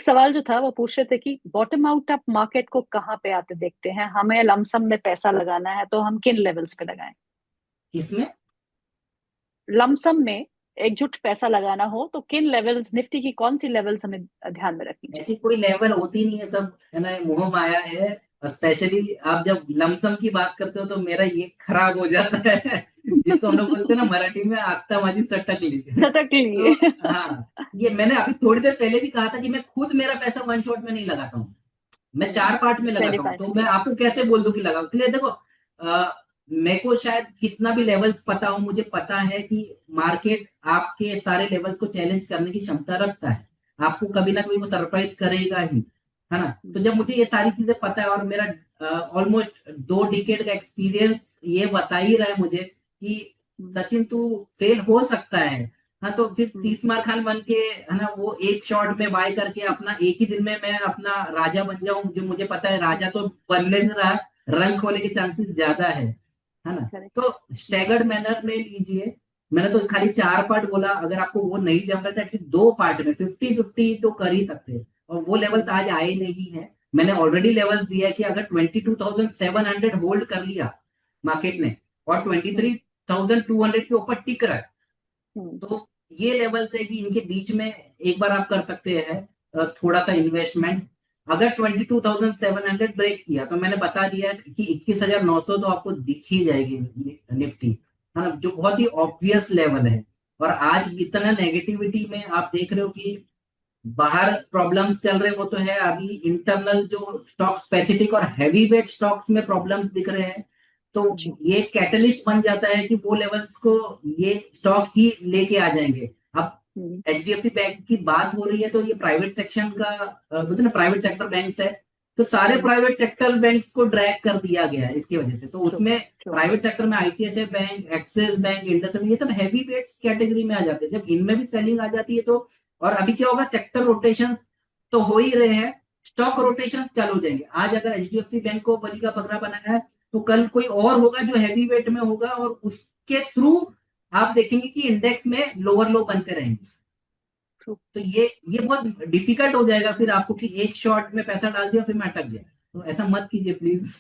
सवाल जो था वो पूछ रहे थे कि बॉटम आउट आप मार्केट को कहाँ पे आते देखते हैं, हमें लमसम में पैसा लगाना है तो हम किन लेवल्स पे लगाएं। किसमें? लमसम में एकजुट पैसा लगाना हो तो किन लेवल्स, निफ्टी की कौन सी लेवल्स हमें ध्यान में रखनी ऐसी चाहिए। कोई लेवल होती नहीं है, सब है ना, मोह माया है। और स्पेशली आप जब लमसम की बात करते हो तो मेरा ये खराब हो जाता है जिसको हम लोग बोलते हैं ना मराठी में, आत्ता माझी सटक ली। झटक तो लिए। हाँ, ये मैंने अभी थोड़ी देर पहले भी कहा था कि मैं खुद मेरा पैसा वन शॉट में नहीं लगाता हूँ, मैं चार पार्ट में ट्वेंटी लगाता हूँ। फाइव तो मैं फिफ्टी आपको कैसे बोल दूं कि लगाओ, इसलिए देखो मेरे को शायद कितना भी लेवल्स पता हो, मुझे पता है कि मार्केट आपके सारे लेवल्स को चैलेंज करने की क्षमता रखता है, आपको कभी ना कभी वो सरप्राइज करेगा ही, है ना। तो जब मुझे ये सारी चीजें पता है और मेरा ऑलमोस्ट 2 डिकेड का एक्सपीरियंस ये बता ही रहा है मुझे कि सचिन तू फेल हो सकता है, हाँ, तो फिर 30 मार खान बन के, है ना, वो एक शॉट में बाय करके अपना एक ही दिन में मैं अपना राजा बन जाऊं, जो मुझे पता है राजा तो बनने से रहा, रंग खोले के चांसेस ज्यादा है ना। करेक्ट। तो स्टैगर्ड मैनर में लीजिए, मैंने तो खाली 4 पार्ट बोला, अगर आपको वो नहीं जम रहा है तो दो पार्ट में 50-50 तो कर ही सकते हैं। और वो लेवल्स आज आए नहीं है, मैंने ऑलरेडी लेवल्स दिया है कि अगर 22,700 होल्ड कर लिया मार्केट ने और 23,200 के ऊपर टिक रहा है, तो ये लेवल्स है कि इनके बीच में एक बार आप कर सकते हैं थोड़ा सा इन्वेस्टमेंट। अगर 22,700 ब्रेक किया तो मैंने बता दिया कि 21,900 तो आपको दिख ही जाएगी निफ्टी, है ना, जो बहुत ही ऑब्वियस लेवल है। और आज इतना नेगेटिविटी में आप देख रहे हो कि बाहर प्रॉब्लम्स चल रहे, वो तो है, अभी इंटरनल जो स्टॉक स्पेसिफिक और हैवी वेट स्टॉक्स में प्रॉब्लम्स दिख रहे हैं। तो जी। ये कैटलिस्ट बन जाता है कि वो लेवल्स को ये स्टॉक ही लेके आ जाएंगे। अब एचडीएफसी बैंक की बात हो रही है तो ये प्राइवेट सेक्शन का बोलते ना, प्राइवेट सेक्टर बैंक्स है, तो सारे प्राइवेट सेक्टर बैंक्स को ड्रैग कर दिया गया है इसकी वजह से। तो ट्रू। उसमें ट्रू। प्राइवेट सेक्टर में ICICI bank, axis bank, Indus bank, ये सब हैवी वेट्स कैटेगरी में आ जाते हैं। जब इनमें भी सेलिंग आ जाती है तो, और अभी क्या होगा, सेक्टर रोटेशन तो हो ही रहे हैं, स्टॉक रोटेशन चालू हो जाएंगे। आज अगर एचडीएफसी बैंक को बली का बकरा बनाया है तो कल कोई और होगा जो हैवी वेट में होगा, और उसके थ्रू आप देखेंगे कि इंडेक्स में लोअर लो बनते रहेंगे। ट्रू। तो ये बहुत डिफिकल्ट हो जाएगा फिर आपको कि एक शॉट में पैसा डाल दिया फिर मैं अटक गया। तो ऐसा मत कीजिए प्लीज